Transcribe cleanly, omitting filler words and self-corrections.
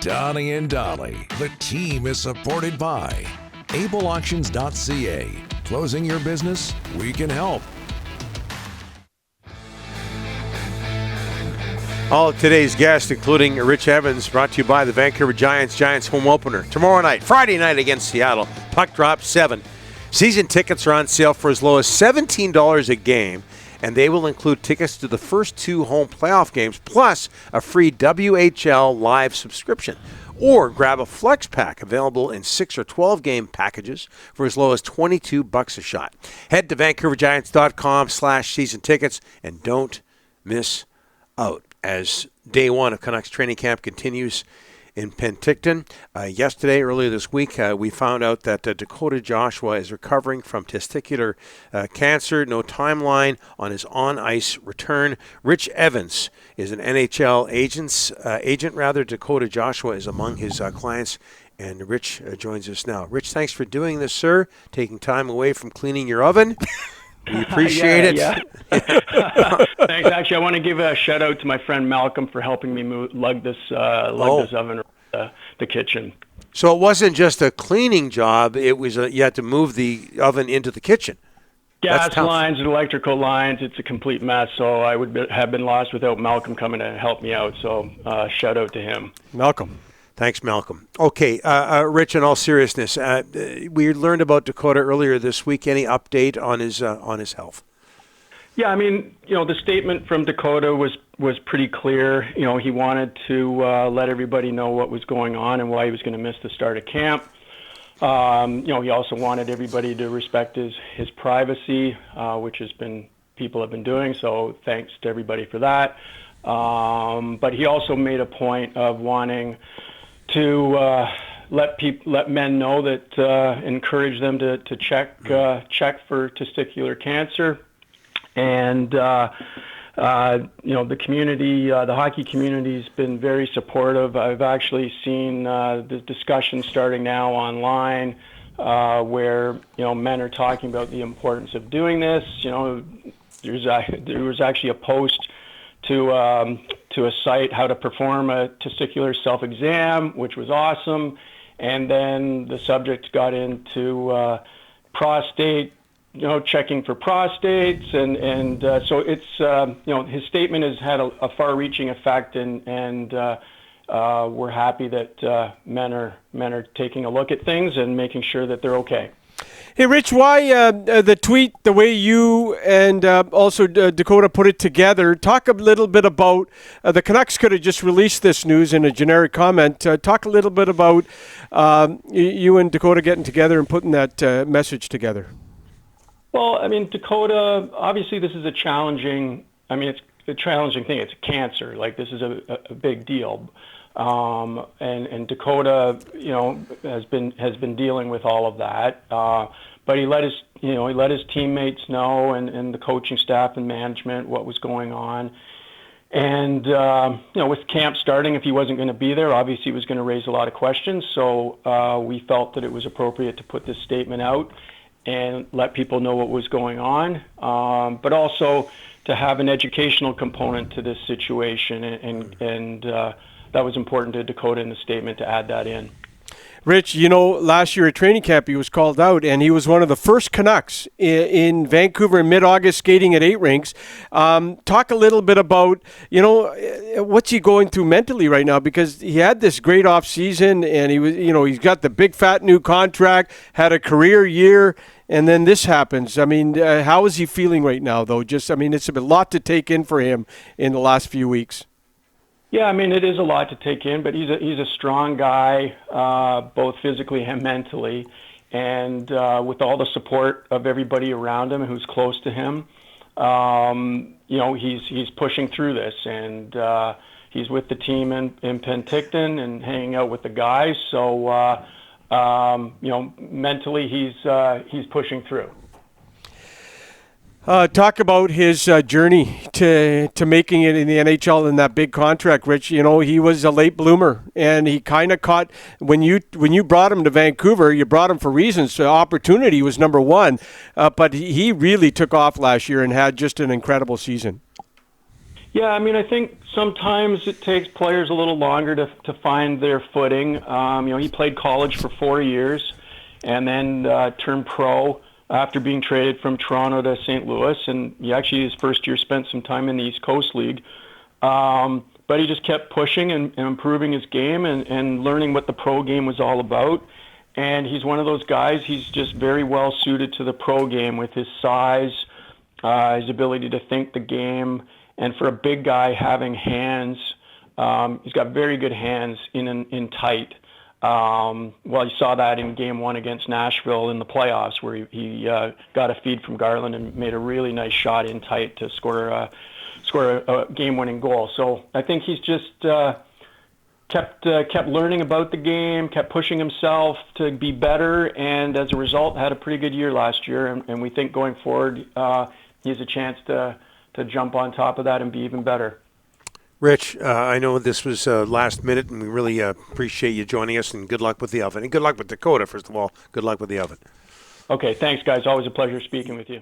Donnie and Dolly. The team is supported by ableauctions.ca. Closing your business? We can help. All of today's guests, including Rich Evans, brought to you by the Vancouver Giants. Giants home opener tomorrow night, Friday night against Seattle. Puck drop 7. Season tickets are on sale for as low as $17 a game, and they will include tickets to the first 2 home playoff games, plus a free WHL live subscription. Or grab a flex pack available in 6 or 12 game packages for as low as $22 a shot. Head to VancouverGiants.com/season tickets and don't miss out as day 1 of Canucks training camp continues in Penticton. Earlier this week, we found out that Dakota Joshua is recovering from testicular cancer. No timeline on his on-ice return. Rich Evans is an NHL agent. Dakota Joshua is among his clients, and Rich joins us now. Rich, thanks for doing this, sir, taking time away from cleaning your oven. We appreciate it. Yeah. Thanks. Actually, I want to give a shout out to my friend Malcolm for helping me lug this oven around the kitchen. So it wasn't just a cleaning job; it was you had to move the oven into the kitchen. Gas lines and electrical lines. It's a complete mess. So I would have been lost without Malcolm coming to help me out. So shout out to him. Malcolm. Thanks, Malcolm. Okay, Rich, in all seriousness, we learned about Dakota earlier this week. Any update on his health? Yeah, I mean, the statement from Dakota was pretty clear. He wanted to let everybody know what was going on and why he was going to miss the start of camp. He also wanted everybody to respect his privacy, which people have been doing. So thanks to everybody for that. But he also made a point of wanting to let men know that encourage them to check for testicular cancer, and the community, the hockey community's been very supportive. I've actually seen the discussion starting now online, where men are talking about the importance of doing this. There was actually a post to a site, how to perform a testicular self-exam, which was awesome. And then the subject got into prostate, checking for prostates. And so it's, his statement has had a far-reaching effect, and we're happy that men are taking a look at things and making sure that they're okay. Hey, Rich, why the tweet, the way you and also Dakota put it together? Talk a little bit about the Canucks could have just released this news in a generic comment. Talk a little bit about you and Dakota getting together and putting that message together. Well, I mean, Dakota, obviously this is it's a challenging thing. It's cancer. Like, this is a big deal. And Dakota, has been dealing with all of that. But he let his teammates know, and the coaching staff and management, what was going on. And, with camp starting, if he wasn't going to be there, obviously it was going to raise a lot of questions. So, we felt that it was appropriate to put this statement out and let people know what was going on. But also to have an educational component to this situation, and that was important to Dakota in the statement to add that in. Rich, last year at training camp he was called out, and he was one of the first Canucks in Vancouver in mid-August skating at 8 rinks. Talk a little bit about, what's he going through mentally right now, because he had this great off season, and he was, he's got the big fat new contract, had a career year, and then this happens. I mean, how is he feeling right now, though? It's a lot to take in for him in the last few weeks. Yeah, I mean, it is a lot to take in, but he's a strong guy, both physically and mentally, and with all the support of everybody around him who's close to him, he's pushing through this, and he's with the team in Penticton and hanging out with the guys. So, mentally he's pushing through. Talk about his journey to making it in the NHL in that big contract, Rich. He was a late bloomer, and he kind of caught when you brought him to Vancouver. You brought him for reasons. So opportunity was number one, but he really took off last year and had just an incredible season. Yeah, I mean, I think sometimes it takes players a little longer to find their footing. He played college for 4 years and then turned pro after being traded from Toronto to St. Louis. And he actually, his first year, spent some time in the East Coast League. But he just kept pushing and improving his game and learning what the pro game was all about. And he's one of those guys, he's just very well suited to the pro game with his size, his ability to think the game. And for a big guy having hands, he's got very good hands in tight. You saw that in Game 1 against Nashville in the playoffs, where he got a feed from Garland and made a really nice shot in tight to score a game-winning goal. So I think he's just kept learning about the game, kept pushing himself to be better, and as a result, had a pretty good year last year. And we think going forward, he has a chance to jump on top of that and be even better. Rich, I know this was last minute, and we really appreciate you joining us, and good luck with the oven. And good luck with Dakota, first of all. Good luck with the oven. Okay, thanks, guys. Always a pleasure speaking with you.